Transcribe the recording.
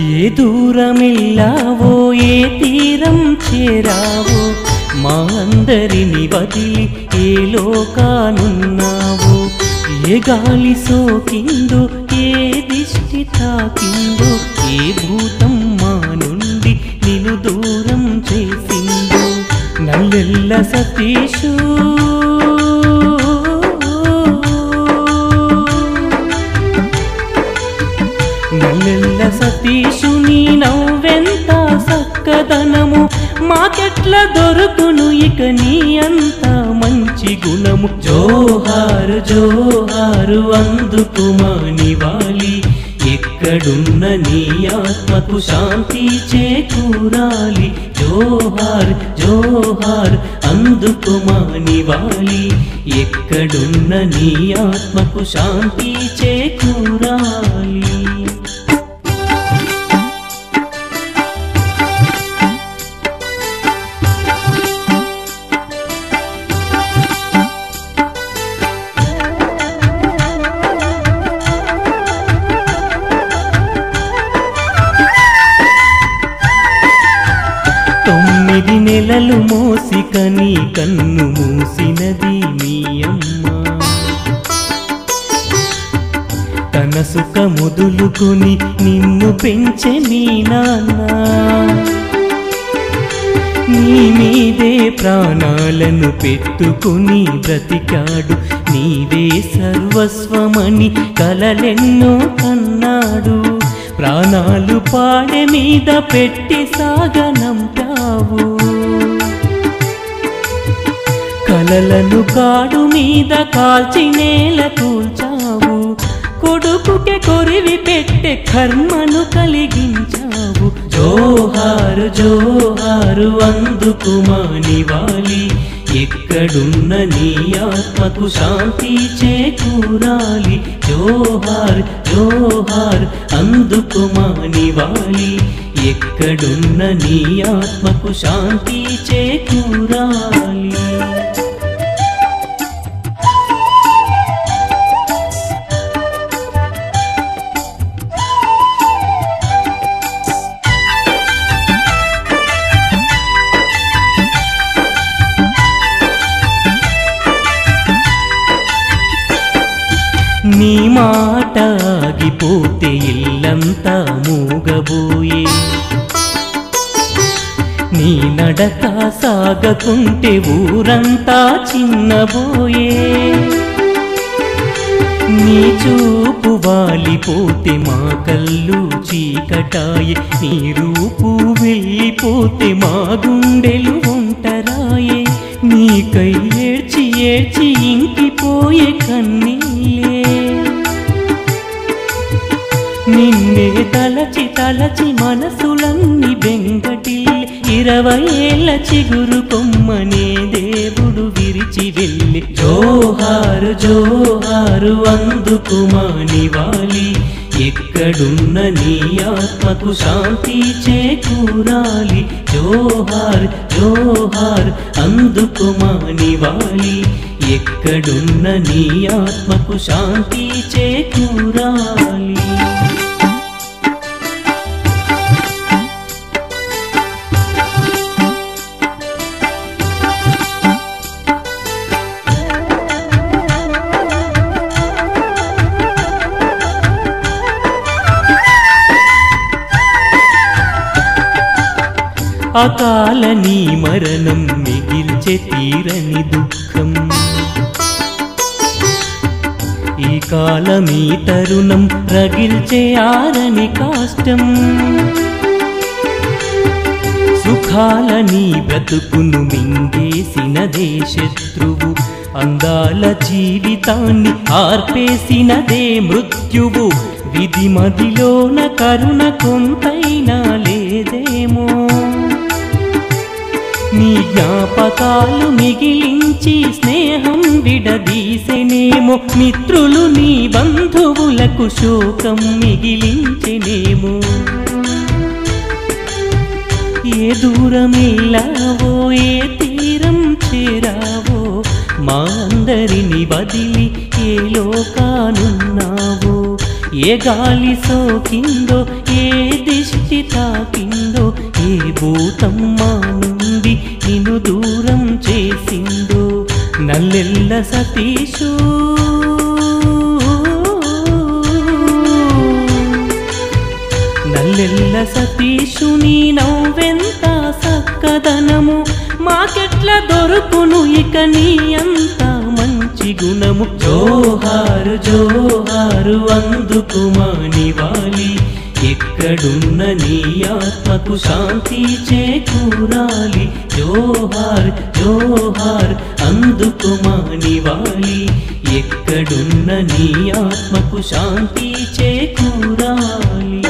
ఏ దూరమెల్లావో ఏ తీరం చేరావో మా అందరిని వదిలి ఏ లోకానున్నావో ఏ గాలి సోకిందో ఏ దిష్టి తాకిందో ఏ భూతం మా నుండి నిన్ను దూరం చేసిందో నల్లెల్ల సతీషు నల్లెల్ల సతీషు నీ నవ్వెంత సక్కదనము మాకెట్ల దొరుకును ఇక నీ అంత మంచి గుణము జోహారు జోహారు అందుకు మా నివాళి ఎక్కడున్న నీ ఆత్మకు శాంతి చేకూరాలి జోహార్ జోహార్ అందుకు మా నివాళి ఎక్కడున్న నీ ఆత్మకు శాంతి చేకూరాలి తొమ్మిది నెలలు మోసిక నీ కన్ను మూసినది నీ అమ్మ తన సుఖ మొదులుకొని నిన్ను పెంచే నీ నాన్న నీ మీదే ప్రాణాలను పెట్టుకుని బ్రతికాడు నీవే సర్వస్వమని కలలెన్నో కన్నాడు ప్రాణాలు పాడె మీద పెట్టి సాగనంపావు కలలను కాడు మీద కాల్చి నేల కూల్చావు కొడుకుకే కొరివి పెట్టే కర్మను కలిగించావు జోహారు జోహారు అందుకు మా నివాళి ఎక్కడున్న నీ ఆత్మకు శాంతి చేకూరాలి జోహార్ జోహార్ అందుకు మా నివాళి ఎక్కడున్న నీ ఆత్మకు శాంతి చేకూరాలి నీ మాట ఆగిపోతే ఇల్లంతా మూగబోయే నీ నడక సాగకుంటే ఊరంతా చిన్నబోయే నీ చూపు వాలిపోతే మా కళ్ళు చీకటాయే నీ రూపు వెళ్ళిపోతే మా గుండెలు ఒంటరాయే నీకై ఏడ్చి ఏడ్చి ఇంకిపోయే కన్నీలే నిన్నే తలచి తలచి మనసులన్నీ బెంగటిల్లే 20 ఏళ్ళ చిగురు కొమ్మనే దేవుడు విరిచి వెళ్ళి జోహారు జోహారు అందుకు మా నివాళి ఎక్కడున్న నీ ఆత్మకు శాంతి చేకూరాలి జోహార్ జోహార్ అందుకు మా నివాళి ఎక్కడున్న నీ ఆత్మకు శాంతి చేకూరాలి అకాల నీ మరణం మిగిల్చే తీరని దుఃఖం ఈ కాలమీ తరుణం రగిల్చే ఆరని కాష్టం సుఖాల నీ బ్రతుకును మింగేసినదే శత్రువు అందాల జీవితాన్ని ఆర్పేసినదే మృత్యువు విధి మదిలోన కరుణ కొంతైనా లేదేమో నీ జ్ఞాపకాలు మిగిలించి స్నేహం విడదీసెనేమో మిత్రులు నీ బంధువులకు శోకం మిగిలించెనేమో ఏ దూరమెల్లావో ఏ తీరం చేరావో మా అందరిని వదిలి ఏ లోకానున్నావో ఏ గాలి సోకిందో ఏ దిష్టి ఏ భూతం మా నుండి నిన్ను దూరం చేసిందో నల్లెల్ల సతీషు నల్లెల్ల సతీషు నీ నవ్వెంత సక్కదనము మాకెట్ల దొరుకును ఇక నీ అంత మంచి గుణము జోహారు జోహారు అందుకు మా నివాళి ఎక్కడున్న నీ ఆత్మకు శాంతి చేకూరాలి జోహార్ జోహార్ అందుకు మా నివాళి ఎక్కడున్న నీ ఆత్మకు శాంతి చేకూరాలి